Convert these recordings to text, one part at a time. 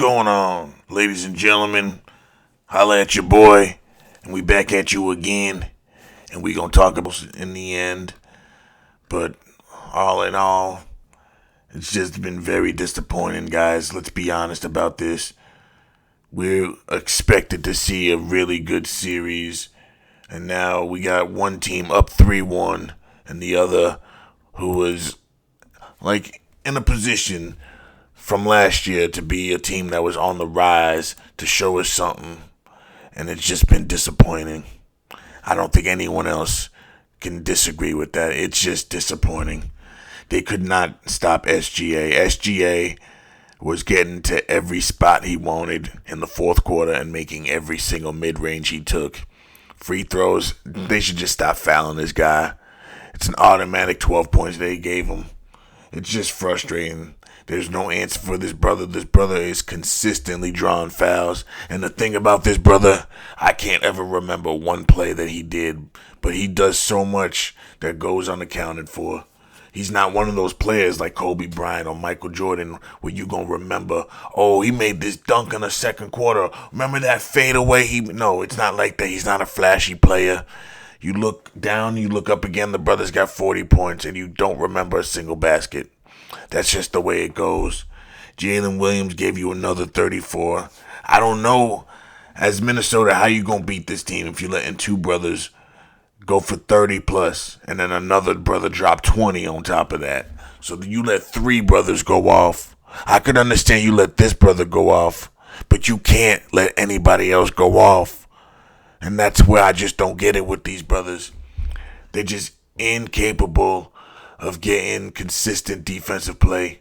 going on, ladies and gentlemen? Holla at your boy, and we back at you again, and we gonna talk about in the end. But all in all, it's just been very disappointing, guys. Let's be honest about this. We're expected to see a really good series, and now we got one team up 3-1, and the other who was like in a position from last year to be a team that was on the rise to show us something, and it's just been disappointing. I don't think anyone else can disagree with that. It's just disappointing. They could not stop SGA. SGA was getting to every spot he wanted in the fourth quarter and making every single mid-range he took. Free throws, they should just stop fouling this guy. It's an automatic 12 points they gave him. It's just frustrating. There's no answer for this brother. This brother is consistently drawing fouls. And the thing about this brother, I can't ever remember one play that he did, but he does so much that goes unaccounted for. He's not one of those players like Kobe Bryant or Michael Jordan where you going to remember, oh, he made this dunk in the second quarter. Remember that fadeaway? No, it's not like that. He's not a flashy player. You look down, you look up again, the brother's got 40 points, and you don't remember a single basket. That's just the way it goes. Jalen Williams gave you another 34. I don't know, as Minnesota, how you going to beat this team if you're letting two brothers go for 30 plus, and then another brother drop 20 on top of that. So you let three brothers go off. I could understand you let this brother go off, but you can't let anybody else go off. And that's where I just don't get it with these brothers. They're just incapable of getting consistent defensive play.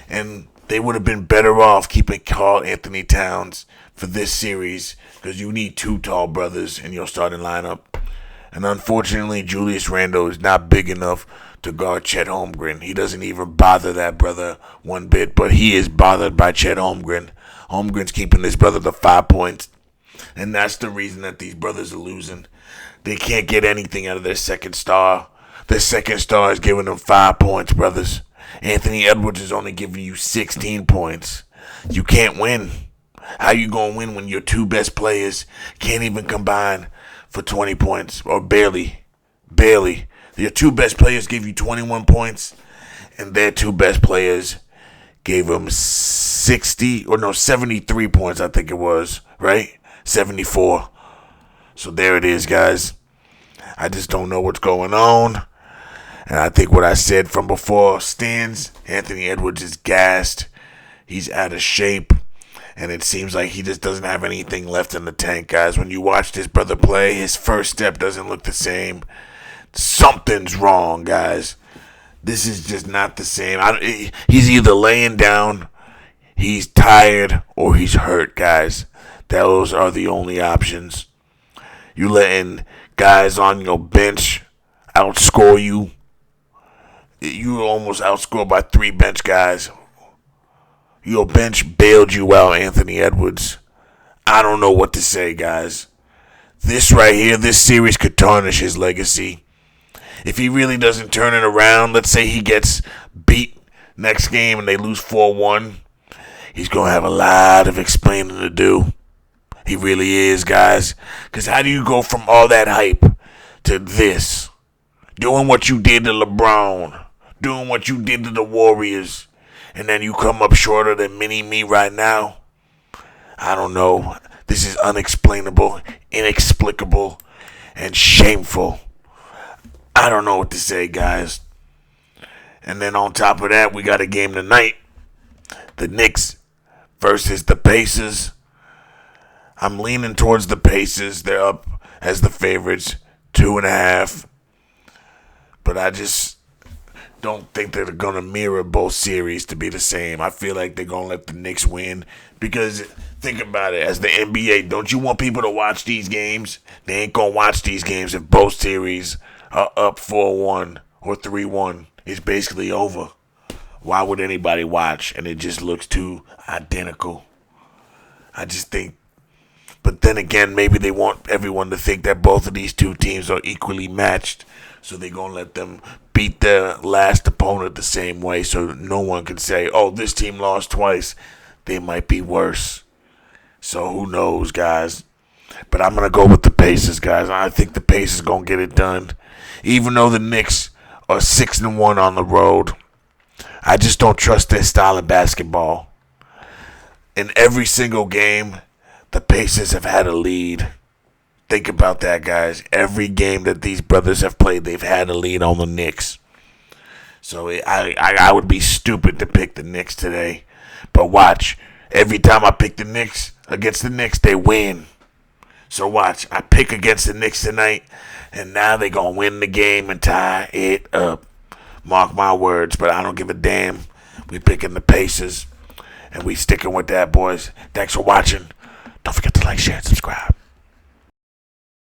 And they would have been better off keeping Karl Anthony Towns for this series because you need two tall brothers in your starting lineup. And unfortunately, Julius Randle is not big enough to guard Chet Holmgren. He doesn't even bother that brother one bit, but he is bothered by Chet Holmgren. Holmgren's keeping this brother to 5 points. And that's the reason that these brothers are losing. They can't get anything out of their second star. Their second star is giving them 5 points, brothers. Anthony Edwards is only giving you 16 points. You can't win. How you going to win when your two best players can't even combine for 20 points? Or barely. Barely. Your two best players gave you 21 points, and their two best players gave them 73 points, I think it was, right? 74. So there it is, guys. I just don't know what's going on. And I think what I said from before stands. Anthony Edwards is gassed. He's out of shape. And it seems like he just doesn't have anything left in the tank, guys. When you watch this brother play, his first step doesn't look the same. Something's wrong, guys. This is just not the same. He's either laying down, he's tired, or he's hurt, guys. Those are the only options. You letting guys on your bench outscore you. You were almost outscored by 3 bench guys. Your bench bailed you out, Anthony Edwards. I don't know what to say, guys. This right here, this series could tarnish his legacy. If he really doesn't turn it around, let's say he gets beat next game and they lose 4-1, he's going to have a lot of explaining to do. He really is, guys. Because how do you go from all that hype to this? Doing what you did to LeBron. Doing what you did to the Warriors. And then you come up shorter than mini-me right now? I don't know. This is unexplainable, inexplicable, and shameful. I don't know what to say, guys. And then on top of that, we got a game tonight. The Knicks versus the Pacers. I'm leaning towards the Pacers. They're up as the favorites, 2.5. But I just don't think they're going to mirror both series to be the same. I feel like they're going to let the Knicks win. Because think about it, as the NBA, don't you want people to watch these games? They ain't going to watch these games if both series are up 4-1 or 3-1. It's basically over. Why would anybody watch? And it just looks too identical. I just think. But then again, maybe they want everyone to think that both of these two teams are equally matched. So they're going to let them beat their last opponent the same way. So no one can say, oh, this team lost twice. they might be worse. So who knows, guys? But I'm going to go with the Pacers, guys. I think the Pacers going to get it done. Even though the Knicks are 6-1 on the road, I just don't trust their style of basketball. In every single game, the Pacers have had a lead. Think about that, guys. Every game that these brothers have played, they've had a lead on the Knicks. So I would be stupid to pick the Knicks today. But watch. Every time I pick the Knicks against the Knicks, they win. So watch. I pick against the Knicks tonight, and now they're going to win the game and tie it up. Mark my words, but I don't give a damn. We picking the Pacers, and we sticking with that, boys. Thanks for watching. Don't forget to like, share, and subscribe.